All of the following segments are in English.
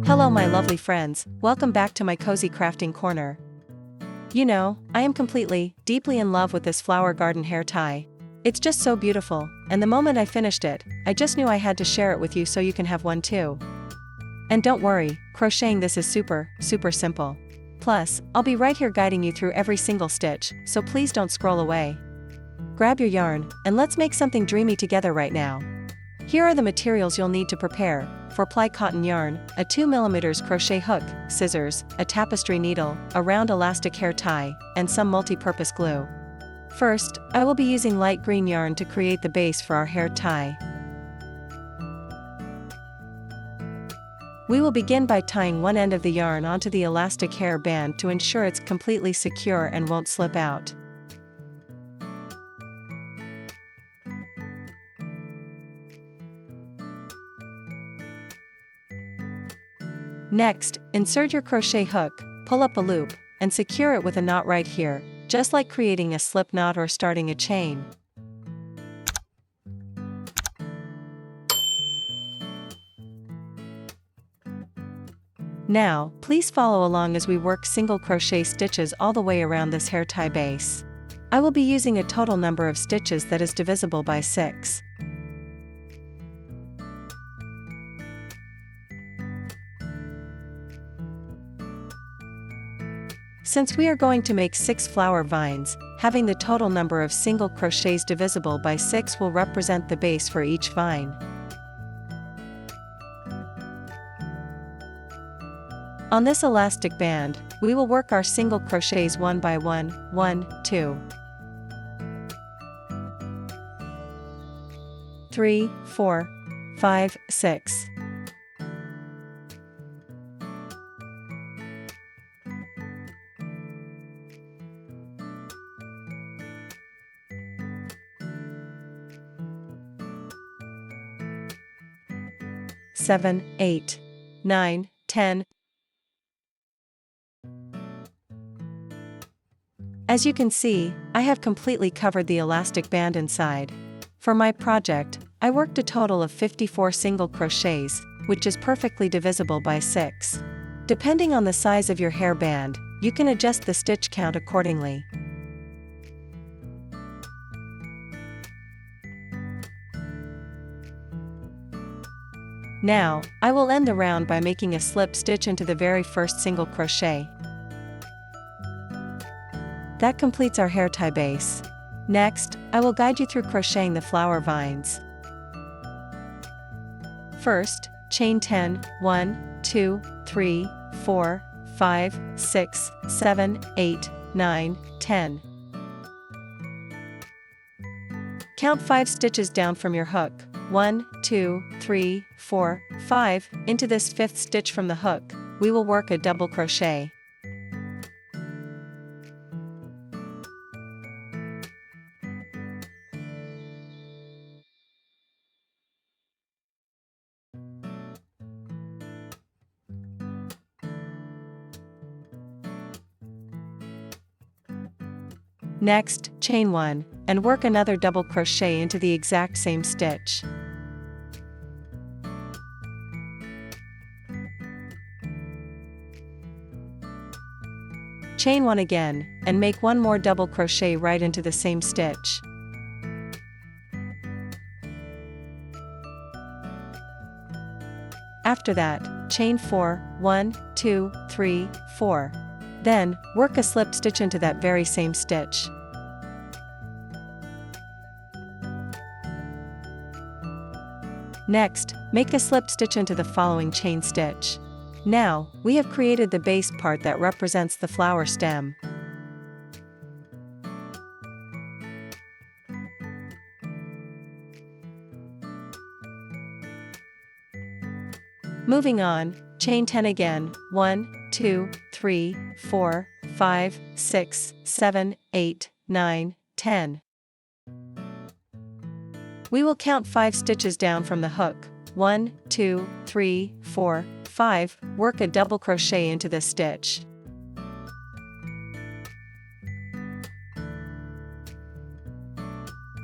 Hello my lovely friends, welcome back to my cozy crafting corner. You know, I am completely, deeply in love with this flower garden hair tie. It's just so beautiful, and the moment I finished it, I just knew I had to share it with you so you can have one too. And don't worry, crocheting this is super simple. Plus, I'll be right here guiding you through every single stitch, so please don't scroll away. Grab your yarn, and let's make something dreamy together right now. Here are the materials you'll need to prepare. 4-ply cotton yarn, a 2mm crochet hook, scissors, a tapestry needle, a round elastic hair tie, and some multi-purpose glue. First, I will be using light green yarn to create the base for our hair tie. We will begin by tying one end of the yarn onto the elastic hair band to ensure it's completely secure and won't slip out. Next, insert your crochet hook, pull up a loop, and secure it with a knot right here, just like creating a slip knot or starting a chain. Now, please follow along as we work single crochet stitches all the way around this hair tie base. I will be using a total number of stitches that is divisible by 6. Since we are going to make 6 flower vines, having the total number of single crochets divisible by 6 will represent the base for each vine. On this elastic band, we will work our single crochets one by one, 1, 2, 3, 4, 5, 6. Seven, 8, 9, 10. As you can see, I have completely covered the elastic band inside. For my project, I worked a total of 54 single crochets, which is perfectly divisible by 6. Depending on the size of your hair band, you can adjust the stitch count accordingly. Now, I will end the round by making a slip stitch into the very first single crochet. That completes our hair tie base. Next, I will guide you through crocheting the flower vines. First, chain 10, 1, 2, 3, 4, 5, 6, 7, 8, 9, 10. Count 5 stitches down from your hook. 1, 2, 3, 4, 5, into this 5th stitch from the hook, we will work a double crochet. Next, chain 1, and work another double crochet into the exact same stitch. Chain 1 again, and make one more double crochet right into the same stitch. After that, chain 4, 1, 2, 3, 4. Then, work a slip stitch into that very same stitch. Next, make a slip stitch into the following chain stitch. Now, we have created the base part that represents the flower stem. Moving on, chain 10 again, 1, 2, 3, 4, 5, 6, 7, 8, 9, 10. We will count 5 stitches down from the hook. 1, 2, 3, 4, 5, work a double crochet into this stitch.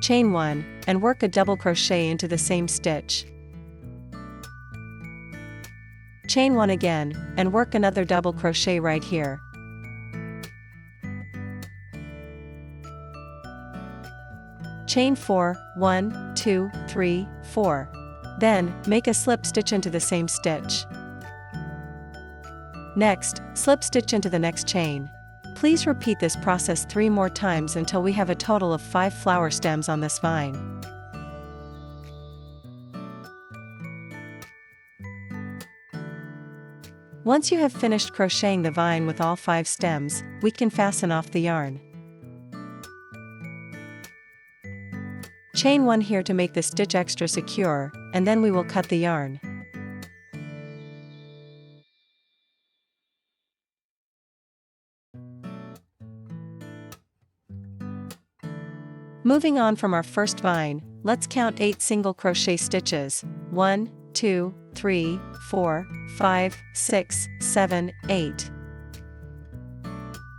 Chain 1, and work a double crochet into the same stitch. chain 1 again, and work another double crochet right here. Chain 4, 1, 2, 3, 4. Then, make a slip stitch into the same stitch. Next, slip stitch into the next chain. Please repeat this process 3 more times until we have a total of 5 flower stems on this vine. Once you have finished crocheting the vine with all 5 stems, we can fasten off the yarn. Chain 1 here to make the stitch extra secure, and then we will cut the yarn. Moving on from our first vine, let's count 8 single crochet stitches. 1, 2, 3, 4, 5, 6, 7, 8.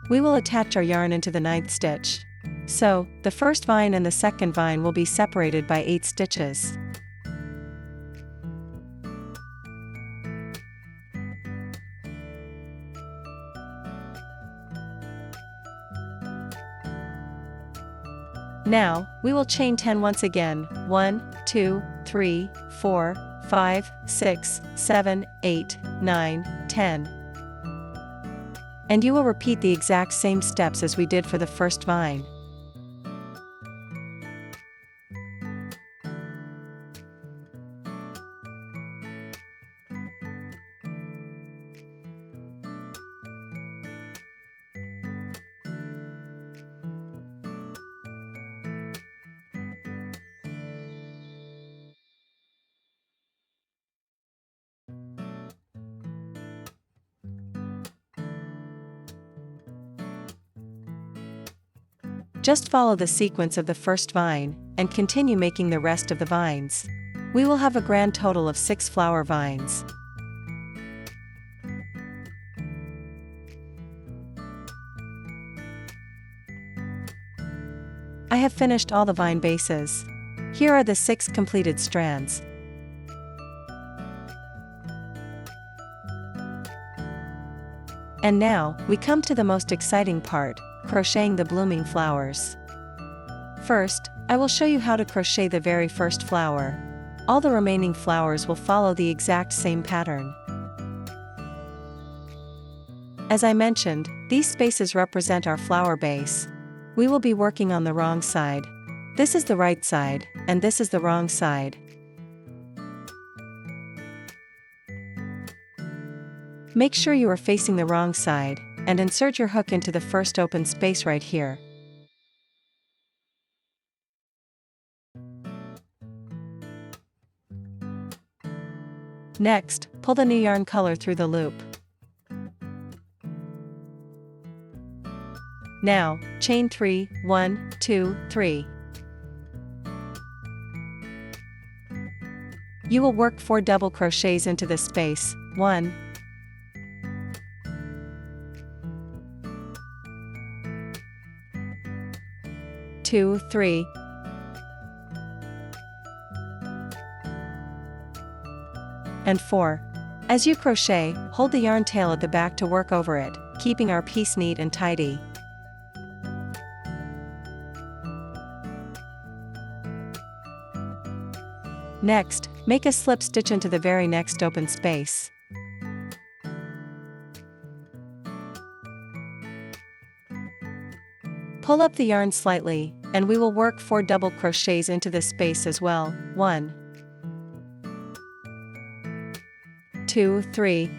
We will attach our yarn into the 9th stitch. So, the first vine and the second vine will be separated by 8 stitches. Now, we will chain 10 once again. 1, 2, 3, 4, 5, 6, 7, 8, 9, 10. And you will repeat the exact same steps as we did for the first vine. Just follow the sequence of the first vine, and continue making the rest of the vines. We will have a grand total of 6 flower vines. I have finished all the vine bases. Here are the 6 completed strands. And now, we come to the most exciting part, crocheting the blooming flowers. First, I will show you how to crochet the very first flower. All the remaining flowers will follow the exact same pattern. As I mentioned, these spaces represent our flower base. We will be working on the wrong side. This is the right side, and this is the wrong side. Make sure you are facing the wrong side, and insert your hook into the first open space right here. Next, pull the new yarn color through the loop. Now, chain 3, 1, 2, 3. You will work 4 double crochets into this space. 1, 2, 3. And 4. As you crochet, hold the yarn tail at the back to work over it, keeping our piece neat and tidy. Next, make a slip stitch into the very next open space. Pull up the yarn slightly, and we will work 4 double crochets into this space as well. 1, 2, 3.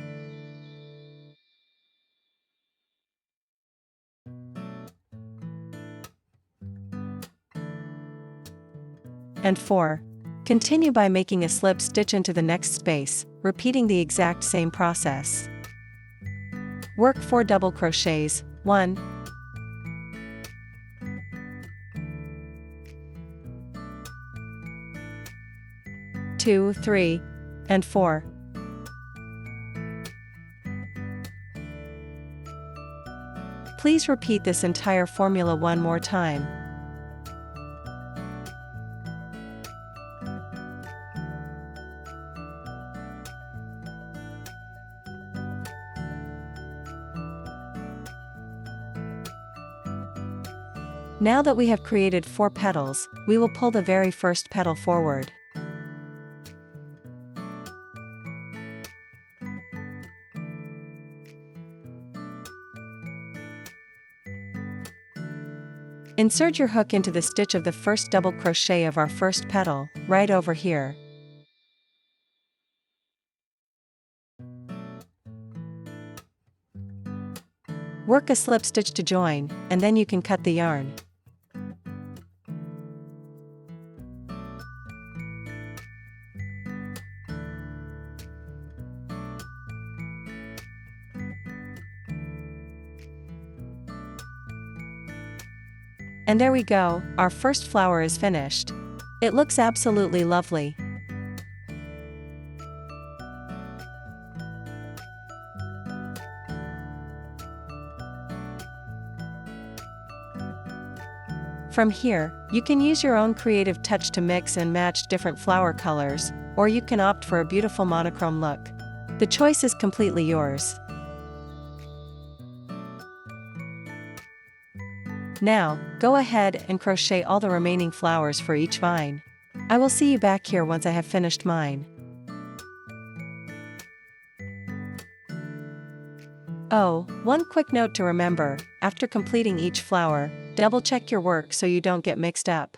And 4. Continue by making a slip stitch into the next space, repeating the exact same process. Work 4 double crochets. 1, 2, 3, and 4. Please repeat this entire formula one more time. Now that we have created 4 petals, we will pull the very first petal forward. Insert your hook into the stitch of the first double crochet of our first petal, right over here. Work a slip stitch to join, and then you can cut the yarn. And there we go, our first flower is finished. It looks absolutely lovely. From here, you can use your own creative touch to mix and match different flower colors, or you can opt for a beautiful monochrome look. The choice is completely yours. Now, go ahead and crochet all the remaining flowers for each vine. I will see you back here once I have finished mine. Oh, one quick note to remember, after completing each flower, double check your work so you don't get mixed up.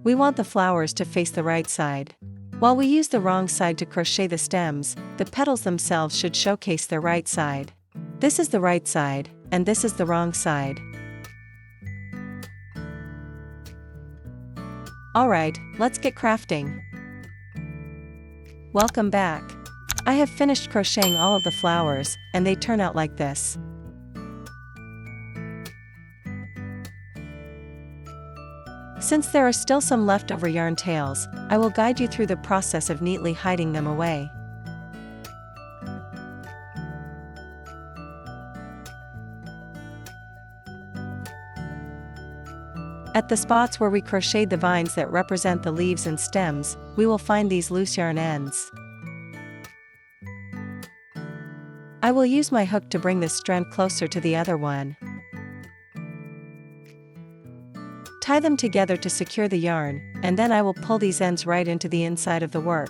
We want the flowers to face the right side. While we use the wrong side to crochet the stems, the petals themselves should showcase their right side. This is the right side, and this is the wrong side. Alright, let's get crafting. Welcome back. I have finished crocheting all of the flowers, and they turn out like this. Since there are still some leftover yarn tails, I will guide you through the process of neatly hiding them away. At the spots where we crocheted the vines that represent the leaves and stems, we will find these loose yarn ends. I will use my hook to bring this strand closer to the other one. Tie them together to secure the yarn, and then I will pull these ends right into the inside of the work.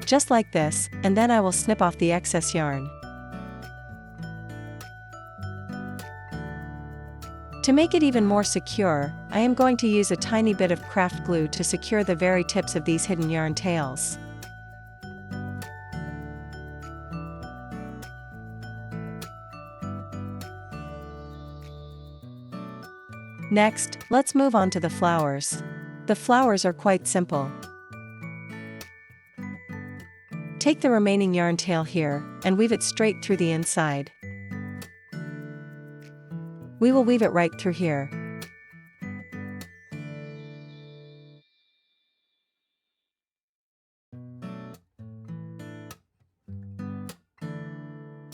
Just like this, and then I will snip off the excess yarn. To make it even more secure, I am going to use a tiny bit of craft glue to secure the very tips of these hidden yarn tails. Next, let's move on to the flowers. The flowers are quite simple. Take the remaining yarn tail here, and weave it straight through the inside. We will weave it right through here.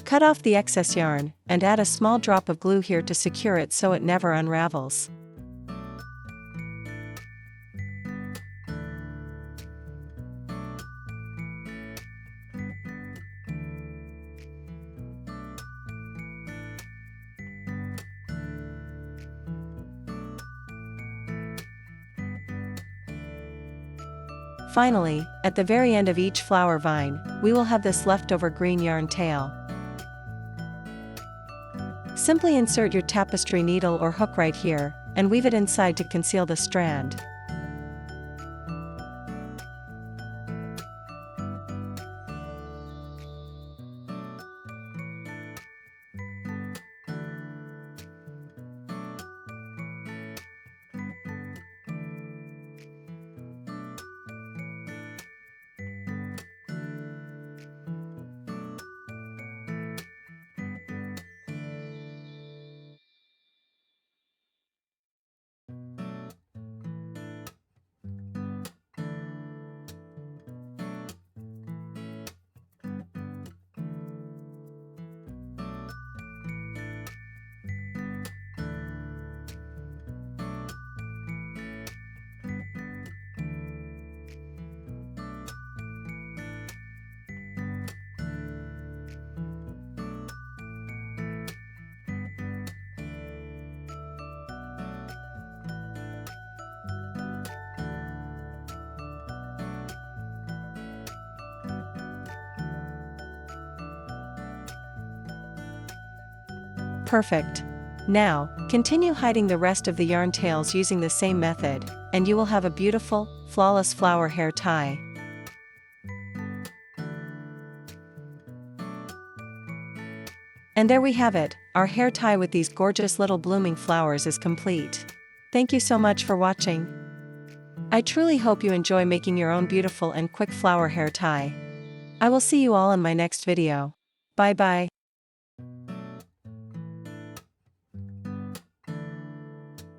Cut off the excess yarn, and add a small drop of glue here to secure it so it never unravels. Finally, at the very end of each flower vine, we will have this leftover green yarn tail. Simply insert your tapestry needle or hook right here, and weave it inside to conceal the strand. Perfect. Now, continue hiding the rest of the yarn tails using the same method, and you will have a beautiful, flawless flower hair tie. And there we have it, our hair tie with these gorgeous little blooming flowers is complete. Thank you so much for watching. I truly hope you enjoy making your own beautiful and quick flower hair tie. I will see you all in my next video. Bye bye.